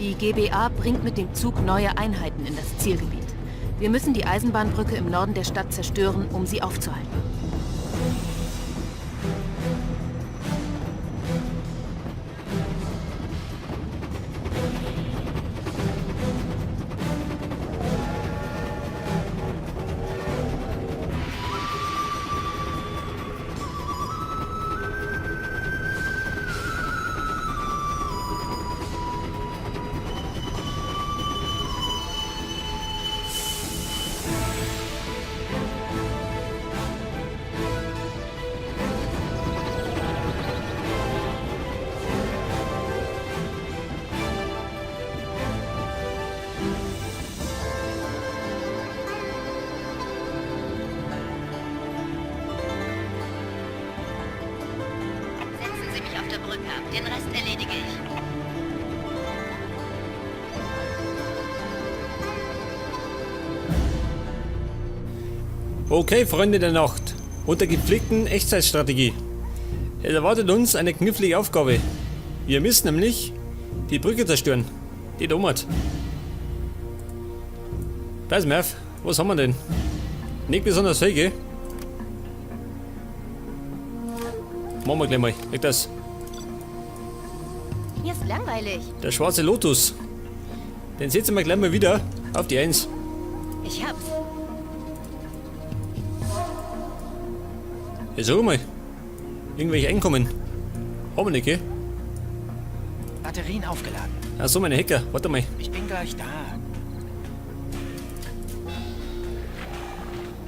Die GBA bringt mit dem Zug neue Einheiten in das Zielgebiet. Wir müssen die Eisenbahnbrücke im Norden der Stadt zerstören, um sie aufzuhalten. Den Rest erledige ich. Okay, Freunde der Nacht. Unter gepflegten Echtzeitstrategie. Es erwartet uns eine knifflige Aufgabe. Wir müssen nämlich die Brücke zerstören. Die Domat. Pass Merv, was haben wir denn? Nicht besonders viel, gell? Machen wir gleich mal. Weg das. Mir ist langweilig. Der schwarze Lotus. Den setzen wir gleich mal wieder auf die 1. Ich hab's. Jetzt sag mal. Irgendwelche Einkommen. Haben wir nicht, gell? Batterien aufgeladen. Achso, meine Hacker. Warte mal. Ich bin gleich da.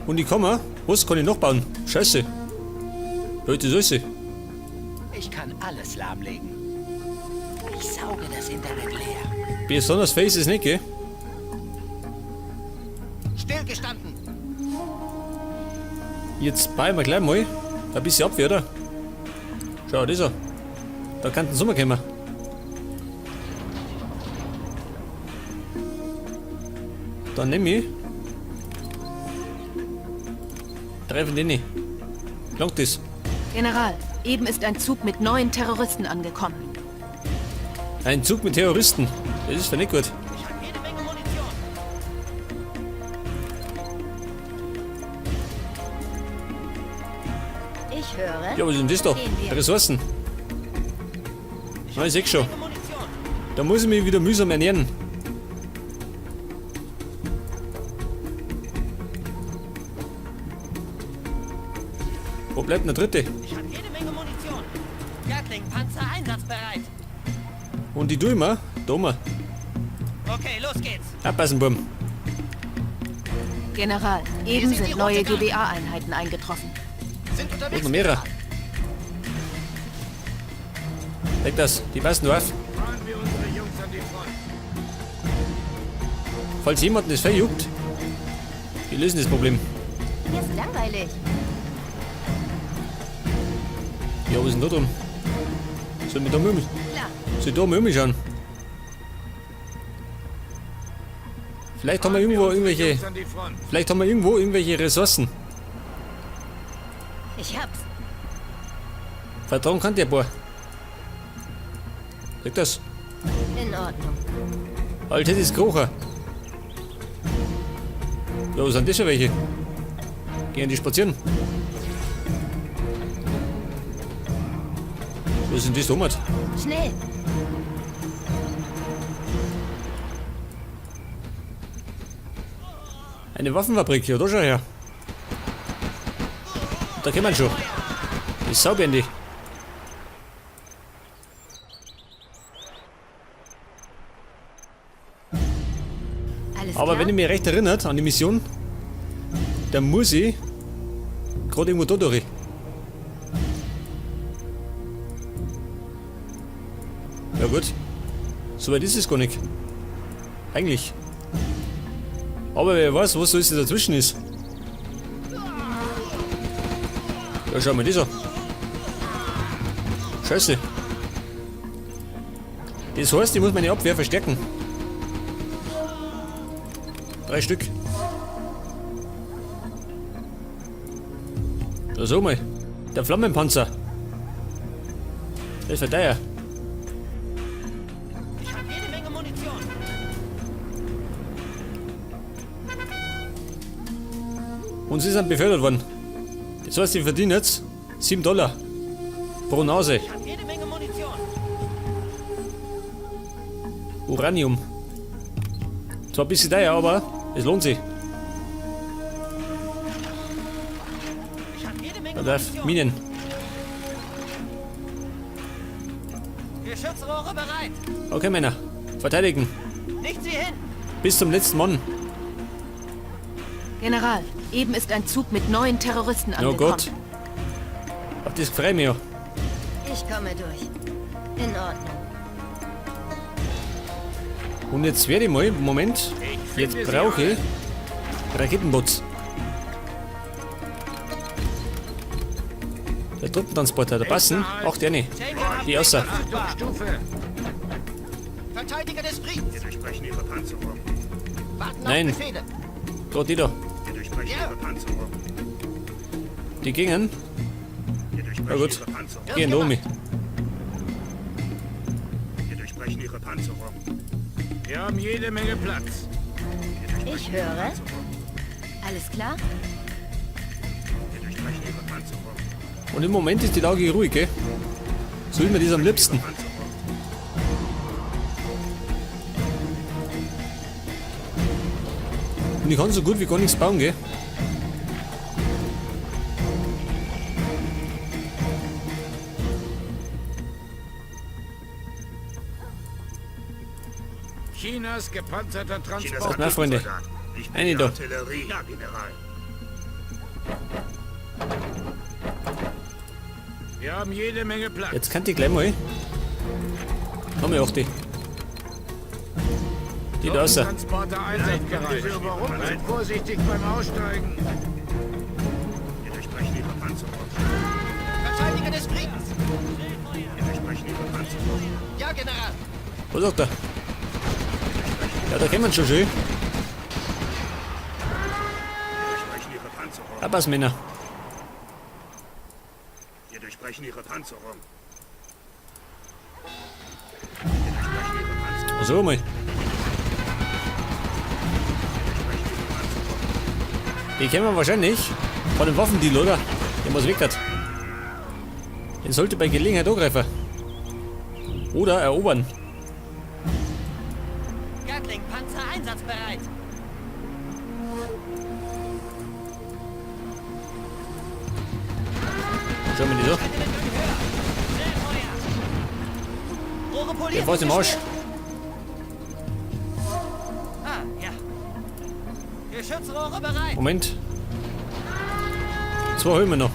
Und ich kann mal. Was kann ich noch bauen? Scheiße. Leute, Säuse. Ich kann alles lahmlegen. Ich sauge das Internet leer. Besonders face ist nicht, gell? Stillgestanden. Jetzt bauen wir gleich mal ein bisschen Abwehr, oder? Schau, das er. Da kann den Sommer kommen. Dann nehme ich 3 von denen. Langt das? General, eben ist ein Zug mit neuen Terroristen angekommen. Ein Zug mit Terroristen. Das ist für nicht gut. Ich habe jede Menge Munition. Ich höre. Ja, was ist denn das da? Gehen wir. Ressourcen. Na, ich seh's schon. Menge Munition. Da muss ich mich wieder mühsam ernähren. Wo bleibt denn der dritte? Ich habe jede Menge Munition. Gatling-Panzer einsatzbereit. Und die tue ich mir. Da mal. Okay, los geht's. Abpassen, Buben. General, eben sind die sind neue rote Karte. GBA-Einheiten eingetroffen. Sind Da unterwegs. ist noch mehrere. Weg das. Die passen drauf. Fahren wir unsere Jungs an die Front. Falls jemanden das Fell juckt, wir lösen das Problem. Mir ist langweilig. Ja, was ist denn da drum? Sollen wir da mal Klar. Soll ich da mal schauen? Vielleicht haben wir irgendwo irgendwelche. Jungs an die Front. Vielleicht haben wir irgendwo irgendwelche Ressourcen. Ich hab's. Vertrauen kann der Boah. Sag das. In Ordnung. Alter, das ist Krocher. Ja, wo sind das schon welche? Gehen die spazieren? Was sind das damals? Schnell. Eine Waffenfabrik, ja, da schau her. Da kommen wir schon. Das ist Saubändig. Alles Aber klar? wenn ich mich recht erinnert an die Mission, dann muss ich gerade irgendwo da durch. Ja gut. So weit ist es gar nicht. Eigentlich. Aber wer weiß, was so ist dazwischen ist. Ja, schau mal das an. Scheiße. Das heißt, ich muss meine Abwehr verstärken. 3 Stück. Da so mal. Der Flammenpanzer. Der ist für teuer. Ich habe jede Menge Munition. Und sie sind befördert worden. Das heißt, die verdienen jetzt $7 pro Nase. Ich habe jede Menge Munition. Uranium. Zwar ein bisschen teuer, aber es lohnt sich. Ich habe jede Menge Da darf Munition. Minen. Geschützrohre bereit. Okay, Männer. Verteidigen. Nicht sie hin. Bis zum letzten Mann. General, eben ist ein Zug mit 9 Terroristen Oh angekommen. Gott. Auf das freue ich mich ja. Ich komme durch. In Ordnung. Und jetzt werde ich mal, Moment, jetzt brauche ich Raketenbots. Der Truppentransporter, da passen auch der nicht. Die außer. Stufe. Verteidiger des Friedens. Wir durchbrechen ihre Panzerung. Warten Nein. auf Befehle. Dort die da. Wir durchbrechen ihre Panzerung. Die gingen. Wir Na durchbrechen gut. ihre Panzerung. Gehen da um mich. Wir durchbrechen ihre Panzerung. Wir haben jede Menge Platz. Ich höre. Alles klar? Wir durchbrechen ihre Panzerung. Und im Moment ist die Lage ruhig, gell? So wie mir das am liebsten. Panzerung. Und ich kann so gut wie gar nichts bauen, gell? Chinas gepanzerter Chinas Transport. Na, Freunde. Raketensoldat. Ich bin Eine die da. Artillerie, ja, General. Wir haben jede Menge Platz. Jetzt kann die gleich mal. Haben wir auch die. Die da außer. Transporter einsatzbereit. Seid vorsichtig beim Aussteigen. Wir durchbrechen ihre Panzerung. Verteidiger des Friedens. Wir durchbrechen ihre Panzerung. Ja, General. Was sagt er? Ja, da kennt man schon schön. Wir durchbrechen ihre Panzerung. Abbas, Männer. Wir durchbrechen ihre Panzerung. Wir durchbrechen ihre Panzerung. So mal. Die kennen wir wahrscheinlich von dem Waffendeal, oder? Der was weg hat. Den sollte bei Gelegenheit angreifen. Oder erobern. Gatling, Panzer einsatzbereit. Schauen wir die so. Rohre Der poliert. fährt im Arsch. Ah, ja. Geschützrohre bereit. Moment. 2 holen wir noch.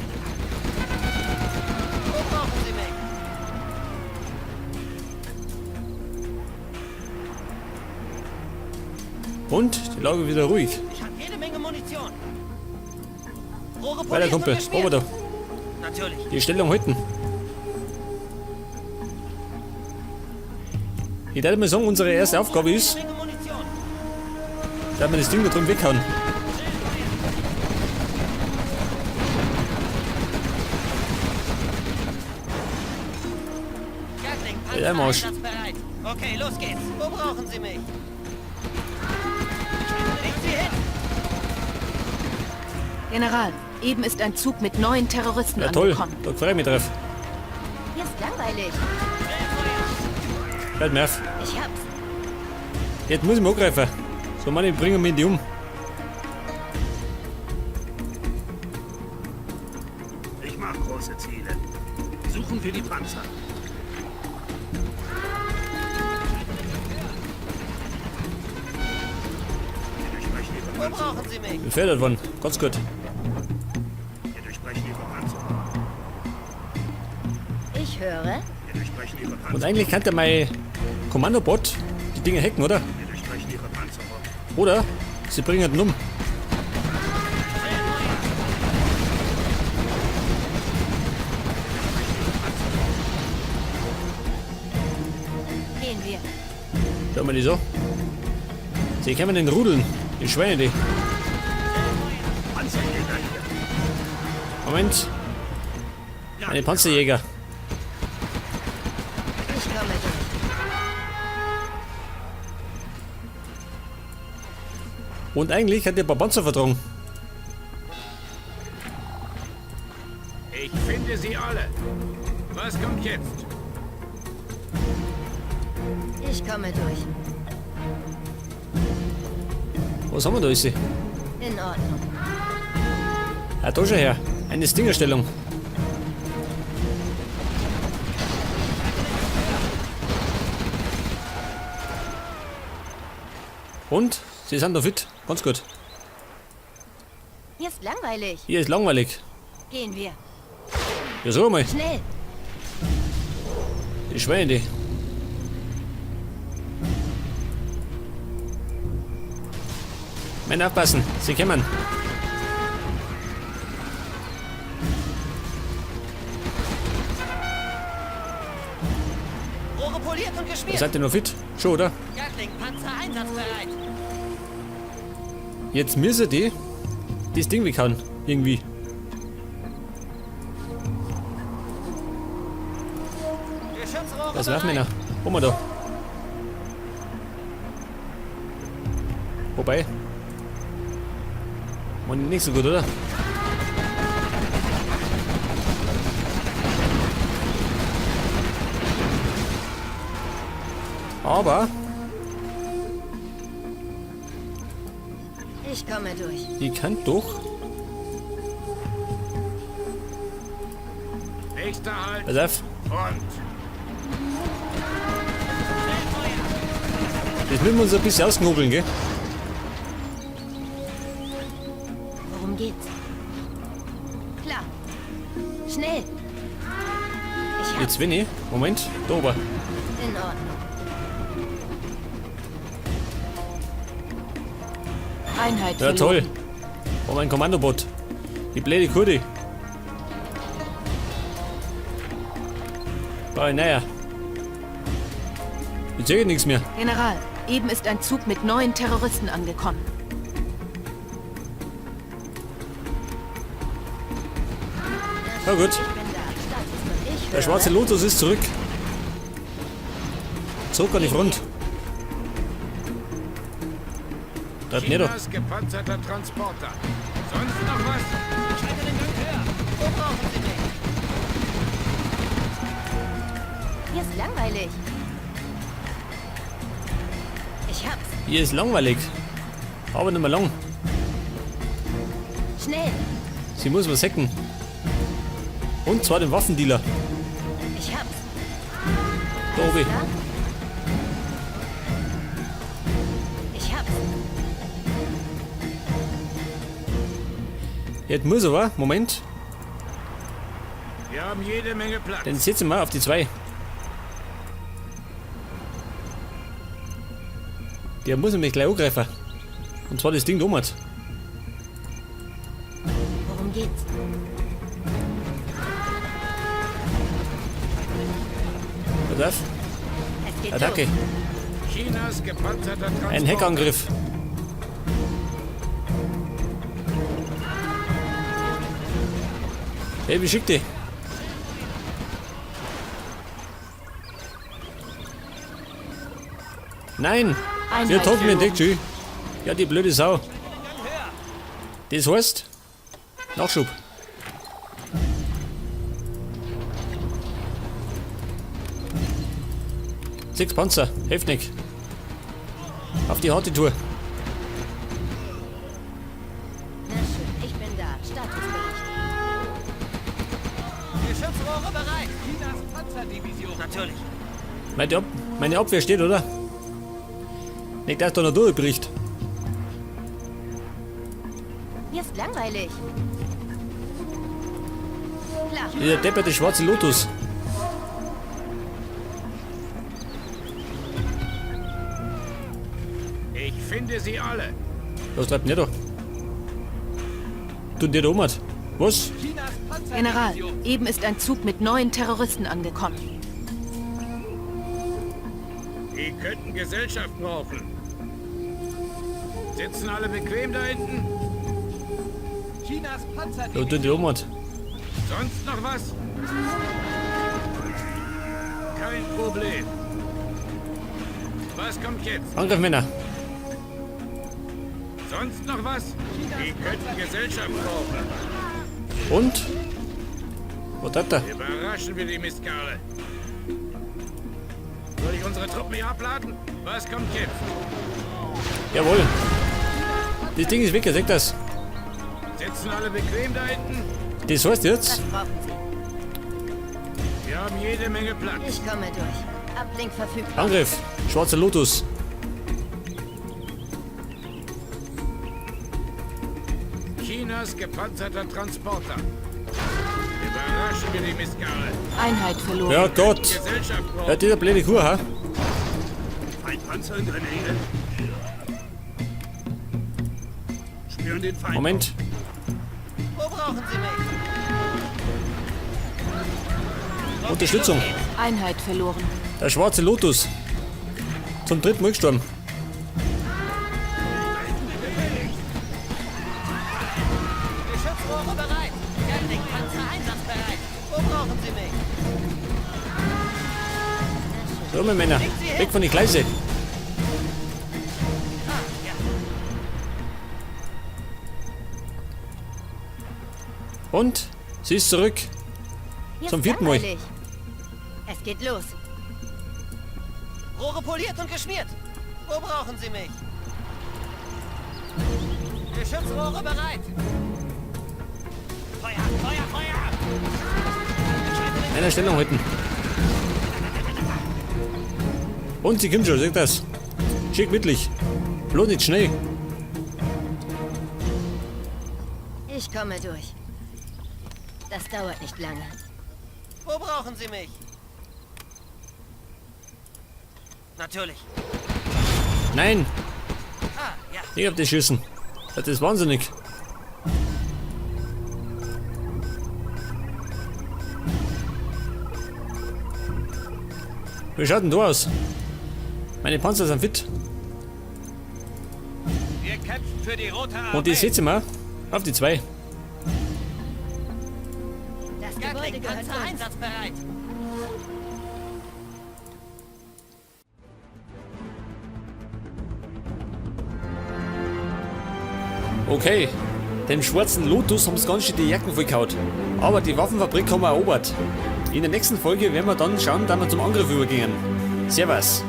Wo brauchen Sie mich? Und die Lage wieder ruhig. Ich habe jede Menge Munition. Rohre Weiter, poliert Kumpel. und geschmiert. Ober da. Natürlich. Die Stellung halten. Ich würde mal sagen, unsere erste Aufgabe ist, Jede Menge Munition. dass wir das Ding da drüben weghauen. Gatling, Ja, im Panzer Arsch. einsatzbereit. Okay, los geht's. Wo brauchen Sie mich? Nicht Sie hin. General, eben ist ein Zug mit 9 Terroristen Ja toll, angekommen. da freue ich mich drauf. Hier ist langweilig. Hört mir auf. Ich hab's. Jetzt muss ich mal angreifen. So, Mann, ich bringe mich die um. Ich mache große Ziele. Suchen wir die Panzer. Wir durchbrechen ihre Wo Panzerung. brauchen Sie mich? Befördert worden. Ganz gut. Wir durchbrechen ihre Panzerung. Ich höre. Wir durchbrechen ihre Panzerung. Und eigentlich kann der mein Kommandobot die Dinge hacken, oder? Wir durchbrechen ihre Panzerung. Oder sie bringen ihn um. Gehen wir. Schauen wir die so. Sie können den Rudeln. Die Schweine, die. Panzerjäger hier. Moment. Ja, Eine Panzerjäger. Ich komme durch. Und eigentlich hat der ein paar Panzer vertragen. finde sie alle. Was kommt jetzt? Ich komme durch. Was haben wir da alles? In Ordnung. Ah, da schon her. Eine Stingerstellung. Und? Sie sind da fit. Ganz gut. Hier ist langweilig. Hier ist langweilig. Gehen wir. Ja, so mal. Schnell. Die Schweine. Männer aufpassen. Sie kommen. Rohre poliert und Da geschmiert. seid ihr noch fit? Schon, oder? Gatling, Panzer einsatzbereit. Jetzt müssen die das Ding weghauen. Irgendwie. Geschützrohre Was werfen wir bereit. noch? Wo wir da? Wobei? Man nicht so gut, oder? Aber Ich komme durch. die kann doch. Nächster Halt. Pass auf. Und Das müssen wir uns ein bisschen ausknobeln, gell? Worum geht's? Klar. Schnell. Ich hab's. Jetzt wenn ich. Moment. Da oben. In Ordnung. Einheit Ja, verloren. toll. Oh, mein Kommandobot. Die blöde Kurdi. Oh, naja. Ich sehe nichts mehr. General, eben ist ein Zug mit 9 Terroristen angekommen. Na gut. Ich bin da. Status. Ich Der schwarze Lotus ist zurück. Zurück an die Front. Bleibt nicht da. Chinas gepanzerter Transporter. Sonst noch was? Schalte den Gang höher. Wo brauchen Sie mich? Hier ist langweilig. Ich hab's. Hier ist langweilig. Aber nicht mehr lang. Schnell. Sie muss was hacken. Und zwar den Waffendealer. Ich hab's. Da oben. Ja? Ich hab's. Jetzt muss aber, Moment, Wir haben jede Menge Platz. dann setzen wir auf die 2. Der muss nämlich gleich angreifen. Und zwar das Ding da oben. Worum geht's? Pass auf. Es geht Attacke. los. Chinas gepanzerter Transporter. Ein Heckangriff. Hey, wie schickt die? Nein! Sie hat mir entdeckt, Tschü. Ja, die blöde Sau. Das heißt, Nachschub. Sechs Panzer, Heftig. Auf die harte Tour. Na schön, ich bin da. Statusbericht. Geschützrohre bereit. Chinas Panzerdivision. Natürlich. Meine Abwehr steht, oder? Nicht, dass da noch durchbricht. Hier ist langweilig. Klar. Dieser depperte schwarze Lotus. Ich finde sie alle. Was treibt denn der da? Tut der da oben? Was? Chinas General, Panzerdivision. eben ist ein Zug mit 9 Terroristen angekommen. Die könnten Gesellschaft brauchen. Sitzen alle bequem da hinten? Chinas Da Panzerdivision. tut der oben. Sonst noch was? Kein Problem. Was kommt jetzt? Angriff, Männer. Sonst noch was? Die könnten Gesellschaft brauchen. Und? Was hat er? Überraschen wir die Mistkerle. Soll ich unsere Truppen hier abladen? Was kommt jetzt? Jawohl. Das Ding ist weg, seht das? Sitzen alle bequem da hinten? Das heißt jetzt, Was brauchen Sie? Wir haben jede Menge Platz. Ich komme durch. Ablink verfügbar. Angriff. Schwarzer Lotus. Chinas gepanzerter Transporter. Überraschen wir die Mistkerle. Einheit verloren. Ja Gott. Gesellschaft braucht. Hört dieser blöde Kuh, ha? Feindpanzer in der Nähe. Spüren den Feind. Moment. Wo brauchen Sie mich? Unterstützung. Einheit verloren. Der schwarze Lotus. Zum 3. Mal gestorben. Geschützrohre bereit. Gatling-Panzer einsatzbereit. Wo brauchen Sie mich? So, meine Männer. Weg von den Gleise. Und? Sie ist zurück. Hier Zum ist 4. Mal. langweilig. Es geht los. Rohre poliert und geschmiert. Wo brauchen Sie mich? Geschützrohre bereit. Feuer, Feuer, Feuer! Einer Stellung halten. Und sie kommt schon, seht das? Schick mittlich. Bloß nicht schnell. Ich komme durch. Das dauert nicht lange. Wo brauchen Sie mich? Natürlich. Nein, Ah, ja. ich hab das Schüssen. Das ist wahnsinnig. Wie schaut denn da aus? Meine Panzer sind fit. Wir kämpfen für die Rote Armee. Und die seht ihr mal. Auf die 2. Das Gebäude gehört uns. Einsatzbereit. Okay, dem schwarzen Lotus haben sie ganz schön die Jacken vollgehauen. Aber die Waffenfabrik haben wir erobert. In der nächsten Folge werden wir dann schauen, dass wir zum Angriff übergehen. Servus.